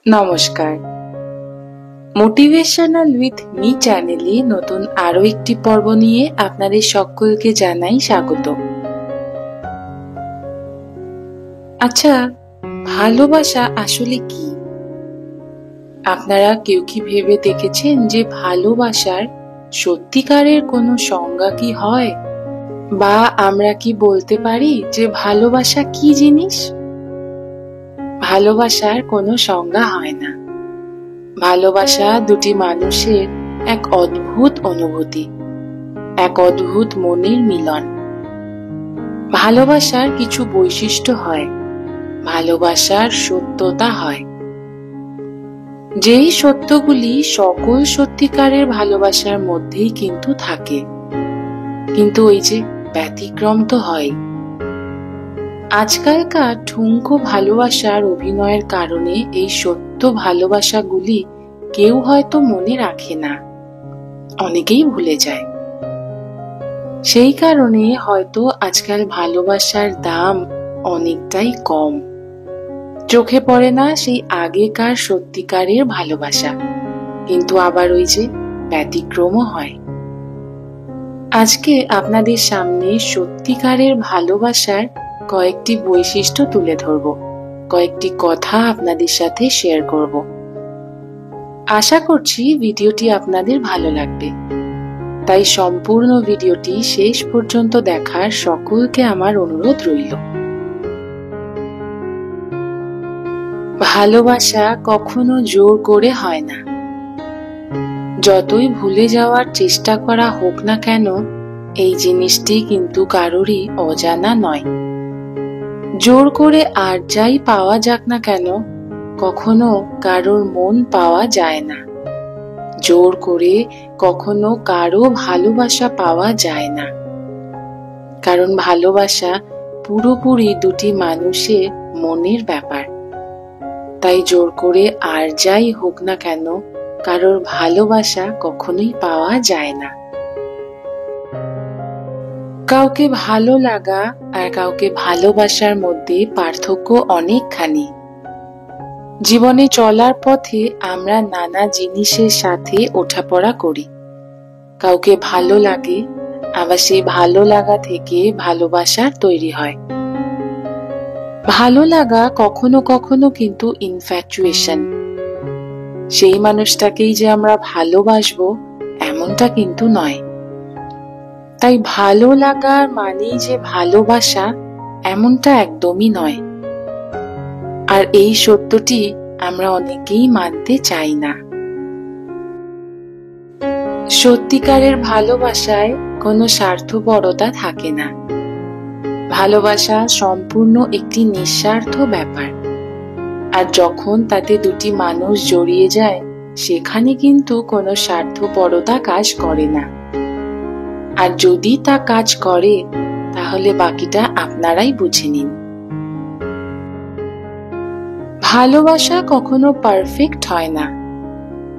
নমস্কার। Motivational with me চ্যানেলে নতুন আরো একটি পর্ব নিয়ে আপনাদের সকলকে জানাই স্বাগত। আচ্ছা, ভালোবাসা আসলে কি? আপনারা কেউ কি ভেবে দেখেছেন যে ভালোবাসার সত্যিকারের কোনো সংজ্ঞা কি হয়? বা আমরা কি বলতে পারি যে ভালোবাসা কি জিনিস? ভালোবাসার কোনো সংজ্ঞা হয় না। ভালোবাসা দুটি মানুষের এক অদ্ভুত অনুভূতি, এক অদ্ভুত মনের মিলন। ভালোবাসার কিছু বৈশিষ্ট্য হয়, ভালোবাসার সত্যতা হয়, যেই সত্যগুলি সকল সত্যিকারের ভালোবাসার মধ্যেই কিন্তু থাকে। কিন্তু ওই যে ব্যতিক্রম তো হয়। আজকালকার ঠুনকো ভালোবাসার অভিনয়ের কারণে এই সত্য ভালোবাসাগুলি কেউ হয়তো মনে রাখে না, অনেকেই ভুলে যায়। সেই কারণে হয়তো আজকাল ভালোবাসার দাম অনেকটাই কম, চোখে পড়ে না সেই আগেকার সত্যিকারের ভালোবাসা। কিন্তু আবার ওই যে ব্যতিক্রমও হয়। আজকে আপনাদের সামনে সত্যিকারের ভালোবাসার কয়েকটি বৈশিষ্ট্য তুলে ধরব, কয়েকটি কথা আপনাদের সাথে শেয়ার করব। আশা করছি ভিডিওটি আপনাদের ভালো লাগবে, তাই সম্পূর্ণ ভিডিওটি শেষ পর্যন্ত দেখার সকলকে আমার অনুরোধ রইল। ভালোবাসা কখনো জোর করে হয় না। যতই ভুলে যাওয়ার চেষ্টা করা হোক না কেন, এই জিনিসটি কিন্তু কারোরই অজানা নয়। জোর করে আর যাই পাওয়া যাক না কেন, কখনো কারোর মন পাওয়া যায় না। জোর করে কখনো কারো ভালোবাসা পাওয়া যায় না, কারণ ভালোবাসা পুরোপুরি দুটি মানুষের মনের ব্যাপার। তাই জোর করে আর যাই হোক না কেন, কারোর ভালোবাসা কখনোই পাওয়া যায় না। কাউকে ভালো লাগা আর কাউকে ভালোবাসার মধ্যে পার্থক্য অনেকখানি। জীবনে চলার পথে আমরা নানা জিনিসের সাথে ওঠাপড়া করি। কাউকে ভালো লাগে, আবার সেই ভালো লাগা থেকে ভালোবাসার তৈরি হয়। ভালো লাগা কখনো কখনো কিন্তু ইনফ্যাচুয়েশন। সেই মানুষটাকেই যে আমরা ভালোবাসবো এমনটা কিন্তু নয়। তাই ভালো লাগার মানেই যে ভালোবাসা এমনটা একদমই নয়। আর এই সত্যটি আমরা অনেকেই মানতে চাই না। সত্যিকারের ভালোবাসায় কোনো স্বার্থপরতা থাকে না। ভালোবাসা সম্পূর্ণ একটি নিঃস্বার্থ ব্যাপার। আর যখন তাতে দুটি মানুষ জড়িয়ে যায়, সেখানে কিন্তু কোনো স্বার্থপরতা কাজ করে না। আর যদি তা কাজ করে, তাহলে বাকিটা আপনারাই বুঝে নিন। ভালোবাসা কখনো পারফেক্ট হয় না।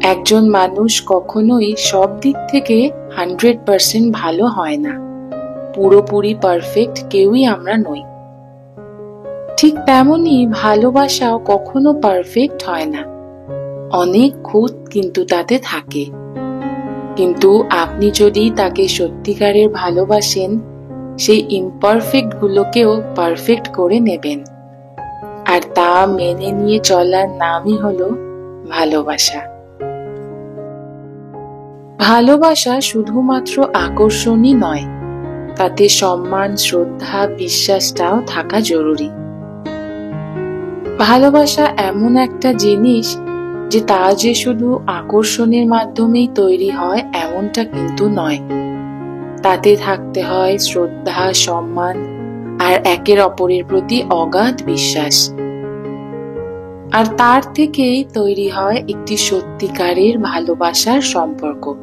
একজন মানুষ কখনোই সব দিক থেকে 100% ভালো হয় না। পুরোপুরি পারফেক্ট কেউই আমরা নই। ঠিক তেমনি ভালোবাসাও কখনো পারফেক্ট হয় না। অনেক খুঁত কিন্তু তাতে থাকে। কিন্তু আপনি যদি তাকে সত্যিকারের ভালোবাসেন, সেই ইমপারফেক্ট গুলোকেও পারফেক্ট করে নেবেন। আর তা মেনে নিয়ে চলার নামই হলো ভালোবাসা। ভালোবাসা শুধুমাত্র আকর্ষণই নয়, তাতে সম্মান, শ্রদ্ধা, বিশ্বাসটাও থাকা জরুরি। ভালোবাসা এমন একটা জিনিস যে তা যে শুধু আকর্ষণের মাধ্যমেই তৈরি হয় এমনটা কিন্তু নয়। তাতে থাকতে হয় শ্রদ্ধা, সম্মান আর একের অপরের প্রতি অগাধ বিশ্বাস। আর তার থেকেই তৈরি হয় একটি সত্যিকারের ভালোবাসার সম্পর্ক।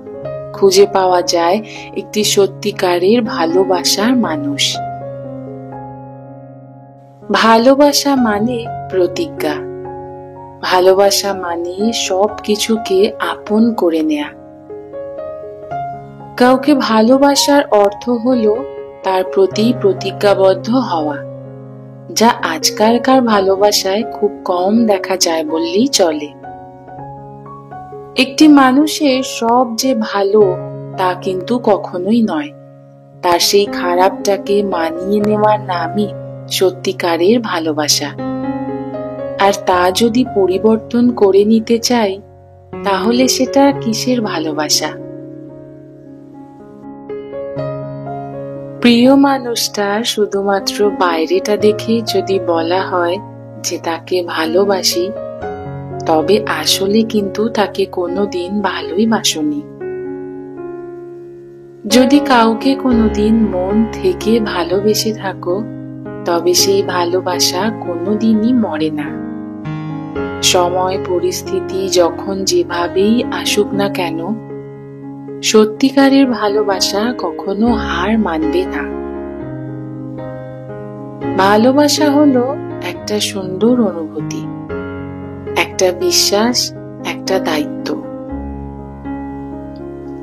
খুঁজে পাওয়া যায় একটি সত্যিকারের ভালোবাসার মানুষ। ভালোবাসা মানে প্রতিজ্ঞা। ভালোবাসা মানে সব কিছুকে আপন করে নেয়া। কাউকে ভালোবাসার অর্থ হলো তার প্রতি প্রতিজ্ঞাবদ্ধ হওয়া, যা আজকালকার ভালোবাসায় খুব কম দেখা যায় বললেই চলে। একটি মানুষের সব যে ভালো তা কিন্তু কখনোই নয়। তার সেই খারাপটাকে মানিয়ে নেওয়ার নামই সত্যিকারের ভালোবাসা। আর তা যদি পরিবর্তন করে নিতে চাই, তাহলে সেটা কিসের ভালোবাসা? প্রিয় মানুষটার শুধুমাত্র বাইরেটা দেখে যদি বলা হয় যে তাকে ভালোবাসি, তবে আসলে কিন্তু তাকে কোনোদিন ভালোই বাসনি। যদি কাউকে কোনোদিন মন থেকে ভালোবেসে থাকো, তবে সেই ভালোবাসা কোনোদিনই মরে না। সময় পরিস্থিতি যখন যেভাবেই আসুক না কেন, সত্যিকারের ভালোবাসা কখনো হার মানবে না। ভালোবাসা হলো একটা সুন্দর অনুভূতি, একটা বিশ্বাস, একটা দায়িত্ব।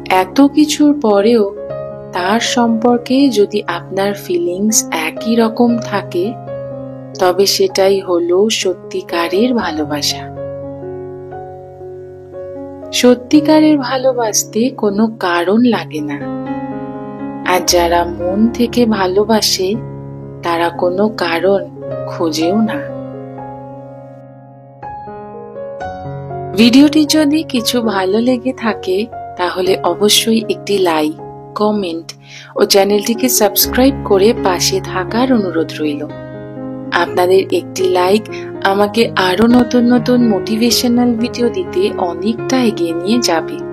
এত কিছুর পরেও তার সম্পর্কে যদি আপনার ফিলিংস একই রকম থাকে, তবে সেটাই হলো সত্যিকারের ভালোবাসা। সত্যিকারের ভালোবাসতে কোনো কারণ লাগে না। আর যারা মন থেকে ভালোবাসে, তারা কোনো কারণ খোঁজেও না। ভিডিওটি যদি কিছু ভালো লেগে থাকে, তাহলে অবশ্যই একটি লাইক, কমেন্ট ও চ্যানেলটিকে সাবস্ক্রাইব করে পাশে থাকার অনুরোধ রইল। আপনাদের একটি লাইক আমাকে আরো নতুন নতুন মোটিভেশনাল ভিডিও দিতে অনেকটা এগিয়ে নিয়ে যাবে।